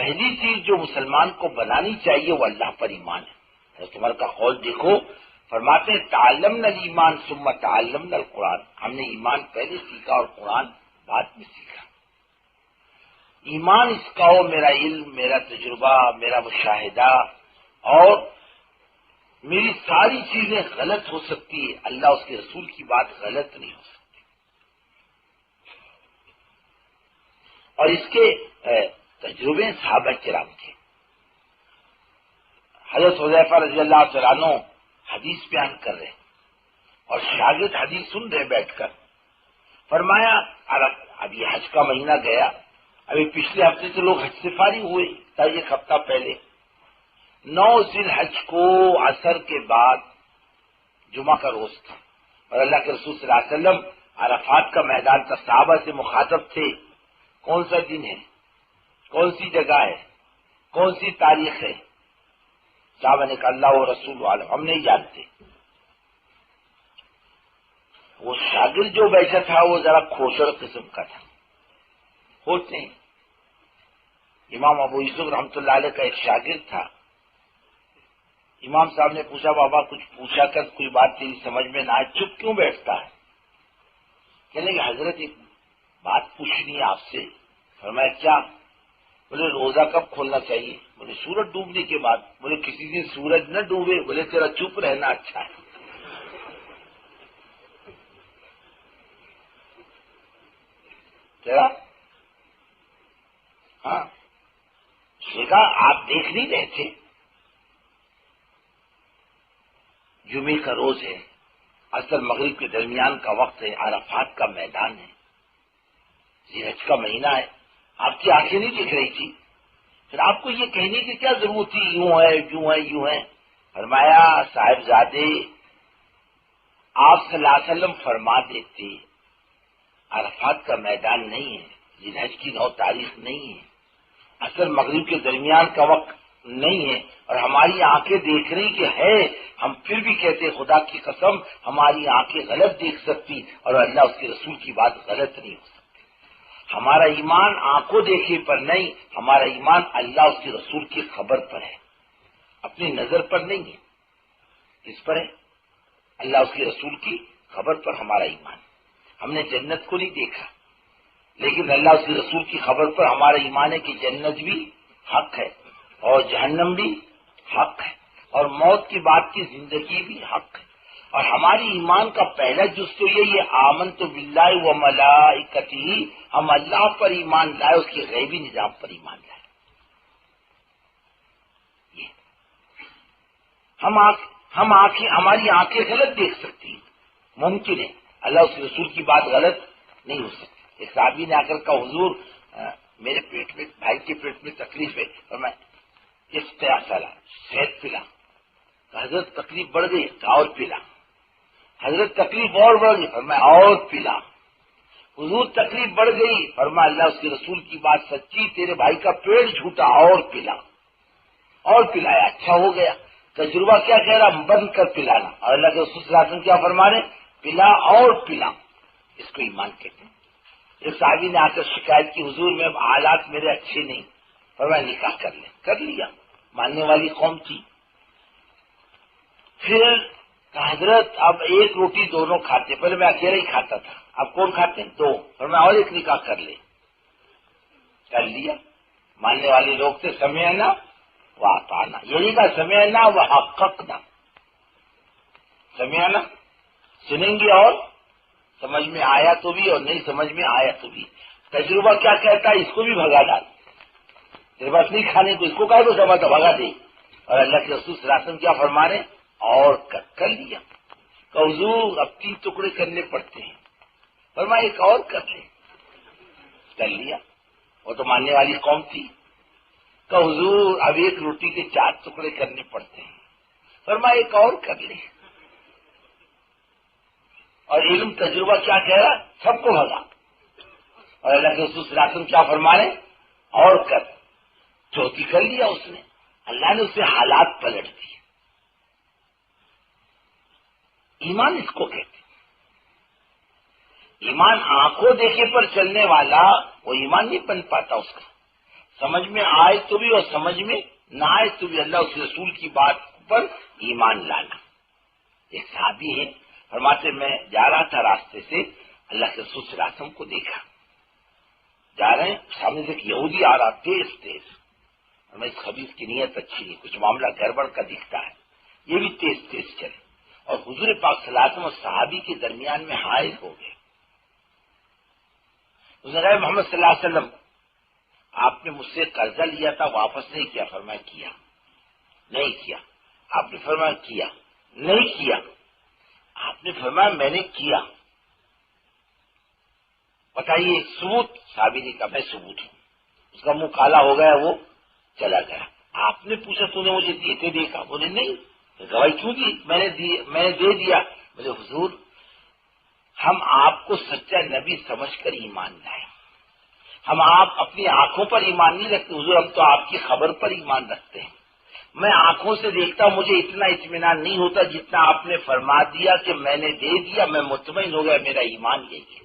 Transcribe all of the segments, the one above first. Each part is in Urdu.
پہلی چیز جو مسلمان کو بنانی چاہیے وہ اللہ پر ایمان ہے. حضرت عمر کا قول دیکھو، فرماتے ہیں تعلمنا الایمان ثم تعلمنا القرآن، ہم نے ایمان پہلے سیکھا اور قرآن بعد میں سیکھا. ایمان اس کا ہو میرا علم، میرا تجربہ، میرا مشاہدہ، اور میری ساری چیزیں غلط ہو سکتی ہے، اللہ اس کے رسول کی بات غلط نہیں ہو سکتی. اور اس کے تجربے صحابہ کرام کے. حضرت حذیفہ رضی اللہ تعالیٰ عنہ حدیث بیان کر رہے اور شاگرد حدیث سن رہے بیٹھ کر. فرمایا اب یہ حج کا مہینہ گیا، ابھی پچھلے ہفتے سے لوگ حج سے فارغ ہوئے تھا، ایک ہفتہ پہلے 9 ذی الحج کو عصر کے بعد جمعہ کا روز تھا، اور اللہ کے رسول صلی اللہ علیہ وسلم عرفات کا میدان تھا، صحابہ سے مخاطب تھے کون سا دن ہے، کون سی جگہ ہے، کون سی تاریخ ہے. صحابہ نے کہا اللہ و رسول عالم، ہم نہیں جانتے. وہ شاگرد جو بیٹھا تھا وہ ذرا کھوچڑ قسم کا تھا، ہوتے ہیں. امام ابو یوسف رحمۃ اللہ علیہ کا ایک شاگرد تھا. امام صاحب نے پوچھا بابا کچھ پوچھا کر کوئی بات تیری سمجھ میں نہ آئے چپ کیوں بیٹھتا ہے؟ کہنے کہ حضرت ایک بات پوچھنی ہے آپ سے. فرمایا کیا؟ بولے روزہ کب کھولنا چاہیے؟ بولے سورج ڈوبنے کے بعد. بولے کسی دن سورج نہ ڈوبے؟ بولے تیرا چپ رہنا اچھا ہے. تیرا ہاں دیکھا آپ دیکھ نہیں رہے تھے، جمعے کا روز ہے، عصر مغرب کے درمیان کا وقت ہے، عرفات کا میدان ہے، ذی الحج کا مہینہ ہے، آپ کی آنکھیں نہیں دکھ رہی تھی، پھر آپ کو یہ کہنے کی کیا ضرورت تھی یوں ہے یوں ہے یوں ہے؟ فرمایا صاحبزادے آپ صلی اللہ علیہ وسلم فرما دیتے عرفات کا میدان نہیں ہے، ذی الحج کی 9 تاریخ نہیں ہے، عصر مغرب کے درمیان کا وقت نہیں ہے، اور ہماری آنکھیں دیکھ رہی کہ ہے، ہم پھر بھی کہتے خدا کی قسم ہماری آنکھیں غلط دیکھ سکتی اور اللہ اس کے رسول کی بات غلط نہیں ہو سکتی. ہمارا ایمان آنکھوں دیکھے پر نہیں، ہمارا ایمان اللہ اس کے رسول کی خبر پر ہے، اپنی نظر پر نہیں ہے. کس پر ہے؟ اللہ اس کے رسول کی خبر پر ہمارا ایمان. ہم نے جنت کو نہیں دیکھا، لیکن اللہ اس کے رسول کی خبر پر ہمارا ایمان ہے کہ جنت بھی حق ہے اور جہنم بھی حق ہے، اور موت کے بعد کی زندگی بھی حق ہے. اور ہماری ایمان کا پہلا جز تو یہ آمنت باللہ و ملائکتہ، ہم اللہ پر ایمان لائے، اس کے غیبی نظام پر ایمان لائے. ہماری آنکھیں غلط دیکھ سکتی ہیں، ممکن ہے، اللہ اس کے رسول کی بات غلط نہیں ہو سکتی. ایک صحابی نے آ کر کہا حضور میرے پیٹ میں، بھائی کے پیٹ میں تکلیف ہے، اور میں صحت پلا. حضرت تکلیف بڑھ گئی اور پلا. حضرت تکلیف اور بڑھ گئی، فرمایا اور پلا. حضور تکلیف بڑھ گئی، فرمایا اللہ اس کے رسول کی بات سچی، تیرے بھائی کا پیٹ جھوٹا، اور پلا. اور پلایا، اچھا ہو گیا. تجربہ کیا کہہ رہا؟ بند کر پلانا. اور اللہ کے رسول صلی اللہ علیہ وسلم کیا فرما رہے؟ پلا اور پلا. اس کو ایمان کہتے ہیں. ایک صحابی نے آ کر شکایت کی حضور میں حالات میرے اچھے نہیں، فرمایا نکاح کر لیں. کر لیا، ماننے والی قوم تھی. پھر حضرت اب ایک روٹی دونوں کھاتے، پہلے میں اکیلا ہی کھاتا تھا، اب کون کھاتے ہیں؟ 2. فرمایا اور ایک نکاح کر لے. کر لیا. ماننے والے لوگ تھے، سمعنا واطعنا، یہی کا سمعنا وحققنا. سمعنا سنیں گے اور سمجھ میں آیا تو بھی، اور نہیں سمجھ میں آیا تو بھی. تجربہ کیا کہتا ہے؟ اس کو بھی بھگا ڈال، تیرے پاس نہیں کھانے کو، اس کو کہے تو سمجھ بھگا دے. اور اللہ کے رسول صلی اللہ علیہ وسلم کیا فرما رہے؟ اور کر لیا. کہ حضور اب 3 ٹکڑے کرنے پڑتے ہیں، فرمایا ایک اور کر لے. کر لیا. وہ تو ماننے والی قوم تھی. کہ حضور اب ایک روٹی کے 4 ٹکڑے کرنے پڑتے ہیں، فرمایا ایک اور کر لے. اور علم تجربہ کیا کہہ رہا؟ سب کو بھگا. اور اللہ کے رسول صلی اللہ علیہ وسلم کیا فرما رہے؟ اور کر. چوتھی کر لیا اس نے، اللہ نے اسے حالات پلٹ دیے. ایمان اس کو کہتے ہیں. ایمان آنکھوں دیکھے پر چلنے والا وہ ایمان نہیں بن پاتا اس کا. سمجھ میں آئے تو بھی اور سمجھ میں نہ آئے تو بھی اللہ اس رسول کی بات پر ایمان لانا۔ ایک صحابی ہے، فرماتے میں جا رہا تھا راستے سے، اللہ کے رسول صلی اللہ علیہ وسلم کو دیکھا، جا رہے ہیں، سامنے سے ایک یہودی آ رہا تیز تیز، اور میں اس خبیث کی نیت اچھی نہیں، کچھ معاملہ گڑبڑ کا دکھتا ہے، یہ بھی تیز تیز چلے، اور حضور پاک صلی اللہ علیہ وسلم اور صحابی کے درمیان میں حائل ہو گئے۔ اس نے کہا محمد صلی اللہ علیہ وسلم آپ نے مجھ سے قرضہ لیا تھا، واپس نہیں کیا؟ فرمایا کیا۔ نہیں کیا۔ آپ نے فرمایا کیا۔ نہیں کیا۔ آپ نے فرمایا میں نے کیا۔ بتائیے ثبوت؟ صحابی نے کہا میں ثبوت ہوں۔ اس کا منہ کالا ہو گیا، وہ چلا گیا۔ آپ نے پوچھا تو نے مجھے دیتے دیکھا؟ بولے نہیں۔ گواہی کیوں دی؟ میں نے دے دیا۔ بولے حضور ہم آپ کو سچا نبی سمجھ کر ایمان لائے، ہم آپ اپنی آنکھوں پر ایمان نہیں رکھتے حضور، ہم تو آپ کی خبر پر ایمان رکھتے ہیں۔ میں آنکھوں سے دیکھتا ہوں، مجھے اتنا اطمینان نہیں ہوتا جتنا آپ نے فرما دیا کہ میں نے دے دیا، میں مطمئن ہو گیا، میرا ایمان یہی ہے۔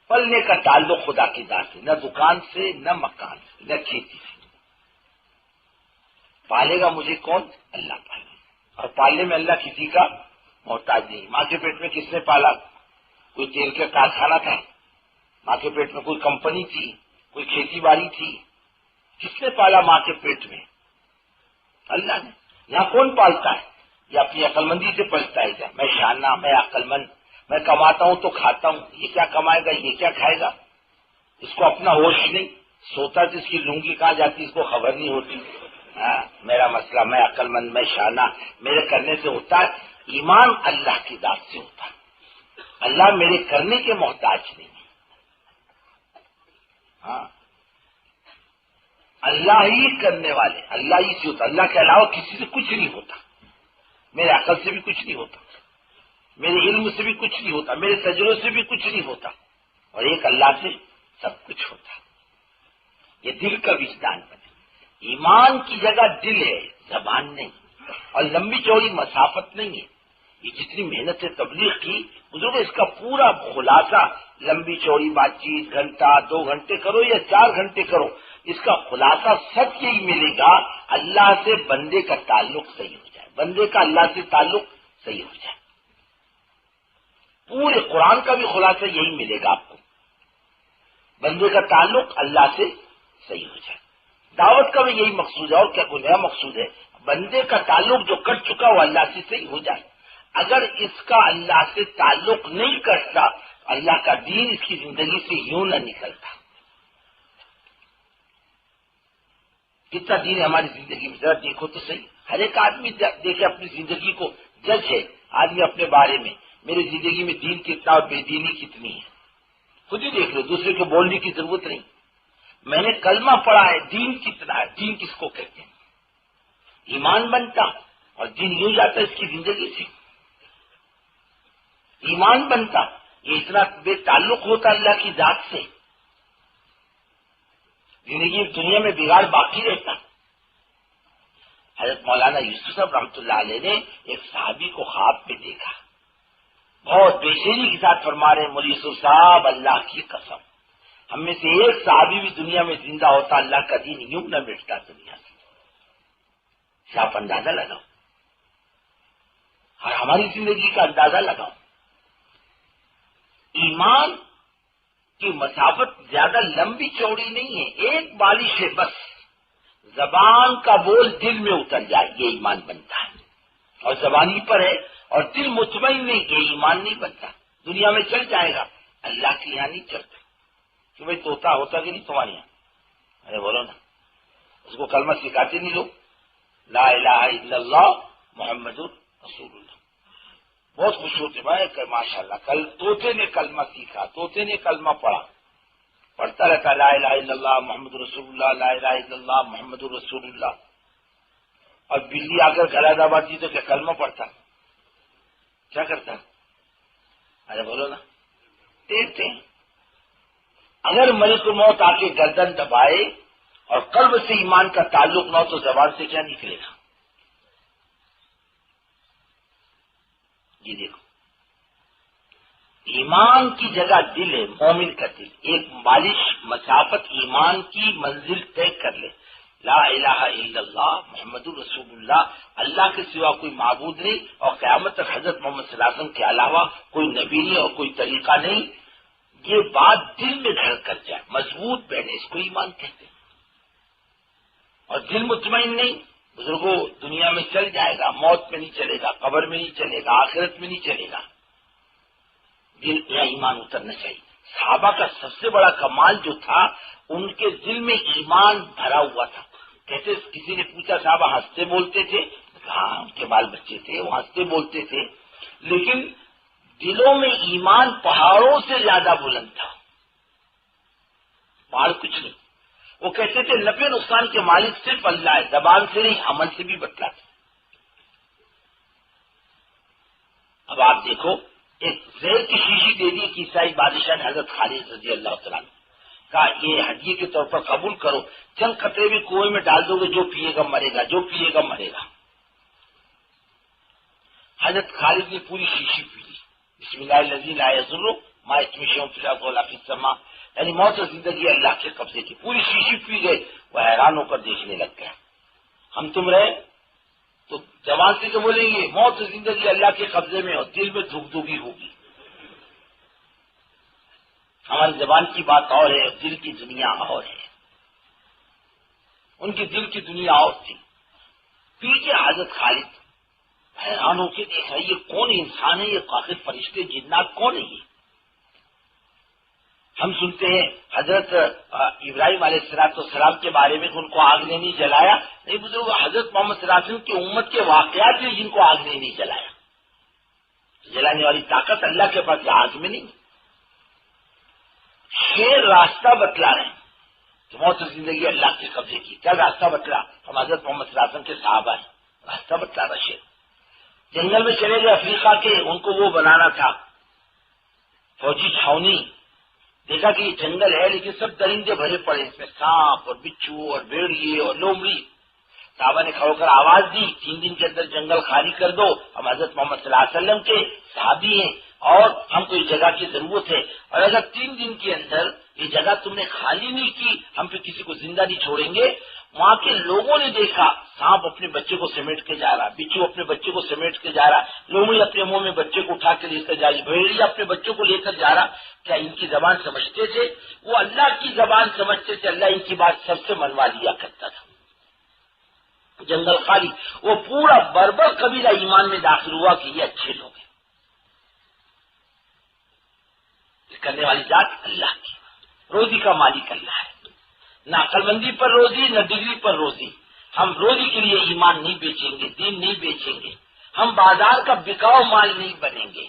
پلنے کا تعلق خدا کی ذات سے، نہ دکان سے، نہ مکان سے، نہ کھیتی سے۔ پالے گا مجھے کون؟ اللہ پالے گا، اور پالنے میں اللہ کسی کا محتاج نہیں۔ ماں کے پیٹ میں کس نے پالا؟ کوئی تیل کا کارخانہ تھا؟ ماں کے پیٹ میں کوئی کمپنی تھی؟ کوئی کھیتی باڑی تھی؟ کس نے پالا ماں کے پیٹ میں؟ اللہ نے۔ یہاں کون پالتا ہے؟ یہ اپنی عقل مندی سے پلتا ہے کیا؟ میں شانہ، میں عقل مند، میں کماتا ہوں تو کھاتا ہوں، یہ کیا کمائے گا، یہ کیا کھائے گا؟ اس کو اپنا ہوش نہیں، سوتا تو اس کی لنگی کہاں جاتی اس کو خبر نہیں ہوتی۔ میرا مسئلہ، میں عقل مند، میں شانہ، میرے کرنے سے ہوتا ہے۔ ایمان اللہ کی ذات سے ہوتا ہے، اللہ میرے کرنے کے محتاج نہیں ہے۔ ہاں اللہ ہی کرنے والے، اللہ ہی سے ہوتا، اللہ کے علاوہ کسی سے کچھ نہیں ہوتا۔ میرے عقل سے بھی کچھ نہیں ہوتا، میرے علم سے بھی کچھ نہیں ہوتا، میرے تجربے سے بھی کچھ نہیں ہوتا، اور ایک اللہ سے سب کچھ ہوتا۔ یہ دل کا وجدان بنے۔ ایمان کی جگہ دل ہے، زبان نہیں، اور لمبی چوڑی مسافت نہیں ہے۔ یہ جتنی محنت سے تبلیغ کی بزرگوں، اس کا پورا خلاصہ، لمبی چوڑی بات چیت گھنٹہ 2 گھنٹے کرو یا 4 گھنٹے کرو، اس کا خلاصہ سب یہی ملے گا، اللہ سے بندے کا تعلق صحیح ہو جائے، بندے کا اللہ سے تعلق صحیح ہو جائے۔ پورے قرآن کا بھی خلاصہ یہی ملے گا آپ کو، بندے کا تعلق اللہ سے صحیح ہو جائے۔ دعوت کا بھی یہی مقصود ہے، اور کیا کوئی نیا مقصود ہے؟ بندے کا تعلق جو کٹ چکا وہ اللہ سے صحیح ہو جائے۔ اگر اس کا اللہ سے تعلق نہیں کرتا، اللہ کا دین اس کی زندگی سے یوں نہ نکلتا۔ کتنا دین ہے ہماری زندگی میں، ذرا دیکھو تو صحیح۔ ہر ایک آدمی دیکھے اپنی زندگی کو، جج ہے آدمی اپنے بارے میں، میری زندگی میں دین کتنا اور بے دینی کتنی ہے، خود ہی دیکھ لو، دوسرے کو بولنے کی ضرورت نہیں۔ میں نے کلمہ پڑھا ہے، دین کتنا ہے؟ دین کس کو کہتے ہیں؟ ایمان بنتا اور دین یوں جاتا اس کی زندگی سے۔ ایمان بنتا، یہ اتنا بے تعلق ہوتا اللہ کی ذات سے، زندگی دنیا میں بگاڑ باقی رہتا۔ حضرت مولانا یوسف صاحب رحمۃ اللہ علیہ نے ایک صحابی کو خواب میں دیکھا، بہت بے چینی کے ساتھ فرما رہے ہیں، مولوی یوسف صاحب اللہ کی قسم ہم میں سے ایک صحابی بھی دنیا میں زندہ ہوتا اللہ کا دین یوں نہ مٹتا دنیا سے۔ آپ اندازہ لگاؤ، اور ہماری زندگی کا اندازہ لگاؤ۔ ایمان کی مسافت زیادہ لمبی چوڑی نہیں ہے، ایک بالش ہے بس، زبان کا بول دل میں اتر جائے، یہ ایمان بنتا ہے، اور زبانی پر ہے اور دل مطمئن نہیں، یہ ایمان نہیں بنتا۔ دنیا میں چل جائے گا، اللہ کے یہاں نہیں چلتا۔ کہ بھائی طوطا ہوتا کہ نہیں تمہارے یہاں؟ ارے بولو نا، اس کو کلمہ سکھاتے نہیں لوگ، لا الہ الا اللہ محمد رسول اللہ، بہت خوش ہوتے بھائی کہ ماشاء اللہ کل طوطے نے کلمہ سیکھا، طوطے نے کلمہ پڑھا، پڑھتا رہتا لا الہ الا اللہ محمد رسول اللہ، لا الہ الا اللہ محمد رسول اللہ۔ اور بلی آ کر گلا دباتی تو کیا کلمہ پڑھتا؟ کیا کرتا؟ ارے بولو نا، دیکھتے ہیں۔ اگر ملک الموت آ کے گردن دبائے اور قلب سے ایمان کا تعلق نہ ہو تو زبان سے کیا نکلے گا؟ یہ دیکھو، ایمان کی جگہ دل ہے، مومن کا دل ایک بالش مسافت ایمان کی منزل طے کر لے، لا الہ الا اللہ محمد رسول اللہ، اللہ کے سوا کوئی معبود نہیں، اور قیامت تک حضرت محمد صلی اللہ علیہ وسلم کے علاوہ کوئی نبی نہیں اور کوئی طریقہ نہیں، یہ بات دل میں گھر کر جائے، مضبوط بہنے، اس کو ایمان کہتے ہیں۔ اور دل مطمئن نہیں، بزرگوں دنیا میں چل جائے گا، موت میں نہیں چلے گا، قبر میں نہیں چلے گا، آخرت میں نہیں چلے گا، دل یا ایمان اترنا چاہیے۔ صحابہ کا سب سے بڑا کمال جو تھا، ان کے دل میں ایمان بھرا ہوا تھا۔ کہتے کسی نے پوچھا صحابہ ہنستے بولتے تھے؟ ہاں ان کے بال بچے تھے، وہ ہنستے بولتے تھے، لیکن دلوں میں ایمان پہاڑوں سے زیادہ بلند تھا، پہاڑ کچھ نہیں۔ وہ کہتے تھے نفع نقصان کے مالک صرف اللہ ہے، زبان سے نہیں عمل سے بھی بتلاتے۔ اب آپ دیکھو، ایک زہر کی شیشی دے دی کہ عیسائی بادشاہ نے حضرت خالد رضی اللہ تعالیٰ عنہ کہا یہ ہدیے کے طور پر قبول کرو، چند قطرے بھی کنویں میں ڈال دو گے، جو پیے گا مرے گا، جو پیے گا مرے گا۔ حضرت خالد نے پوری شیشی پی لی، بسم اللہ الذی لا یضر مع اسمہ شیء فی الارض ولا فی السماء، یعنی موت اور زندگی اللہ کے قبضے کی، پوری شیشی پی گئے۔ وہ حیران ہو کر دیکھنے لگ گیا، ہم تم رہے تو جوان سے کہ بولیں گے موت اور زندگی اللہ کے قبضے میں، اور دل میں دھک دھکی ہوگی۔ ہماری زبان کی بات اور ہے، دل کی دنیا اور ہے، ان کی دل کی دنیا اور تھی۔ پیچھے حضرت خالد حیران ہو کے دیکھا یہ کون انسان ہے، یہ آخر فرشتے جنات کون ہے یہ؟ ہم سنتے ہیں حضرت ابراہیم علیہ السلام کے بارے میں ان کو آگ نے نہیں جلایا، نہیں بزرگ، حضرت محمد صلی اللہ علیہ وسلم کی امت کے واقعات ہیں جن کو آگ نے نہیں جلایا۔ جلانے والی طاقت اللہ کے پاس، آگ میں نہیں۔ شیر راستہ بتلا رہے ہیں کہ موت و زندگی اللہ کے قبضے کی، کیا راستہ بتلا؟ ہم حضرت محمد صلی اللہ علیہ وسلم کے صحابہ ہیں، راستہ بتلا رہا شیر۔ جنگل میں چلے گئے افریقہ کے، ان کو وہ بنانا تھا فوجی چھاونی، دیکھا کہ یہ جنگل ہے لیکن سب درندے بھرے پڑے، اس میں سانپ اور بچھو اور بھیڑیے اور لومڑی۔ صحابہ نے کھڑو کر آواز دی 3 دن کے اندر جنگل خالی کر دو، ہم حضرت محمد صلی اللہ علیہ وسلم کے صحابی ہیں اور ہم کو اس جگہ کی ضرورت ہے، اور اگر 3 دن کے اندر یہ جگہ تم نے خالی نہیں کی ہم پھر کسی کو زندہ نہیں چھوڑیں گے۔ وہاں کے لوگوں نے دیکھا سانپ اپنے بچے کو سمیٹ کے جا رہا، بچھو اپنے بچے کو سمیٹ کے جا رہا، لومڑی اپنے منہ میں بچے کو اٹھا کے لے کر جا رہی، بھیڑیا اپنے بچوں کو لے کر جا رہا۔ کیا ان کی زبان سمجھتے تھے؟ وہ اللہ کی زبان سمجھتے تھے، اللہ ان کی بات سب سے منوا لیا کرتا تھا۔ جنگل خالی، وہ پورا بربر قبیلہ ایمان میں داخل ہوا کہ یہ اچھے لوگ ہیں۔ کرنے والی ذات اللہ کی، روزی کا مالک اللہ ہے، نہ عقل مندی پر روزی نہ ڈگری پر روزی۔ ہم روزی کے لیے ایمان نہیں بیچیں گے، دین نہیں بیچیں گے، ہم بازار کا بکاؤ مال نہیں بنیں گے۔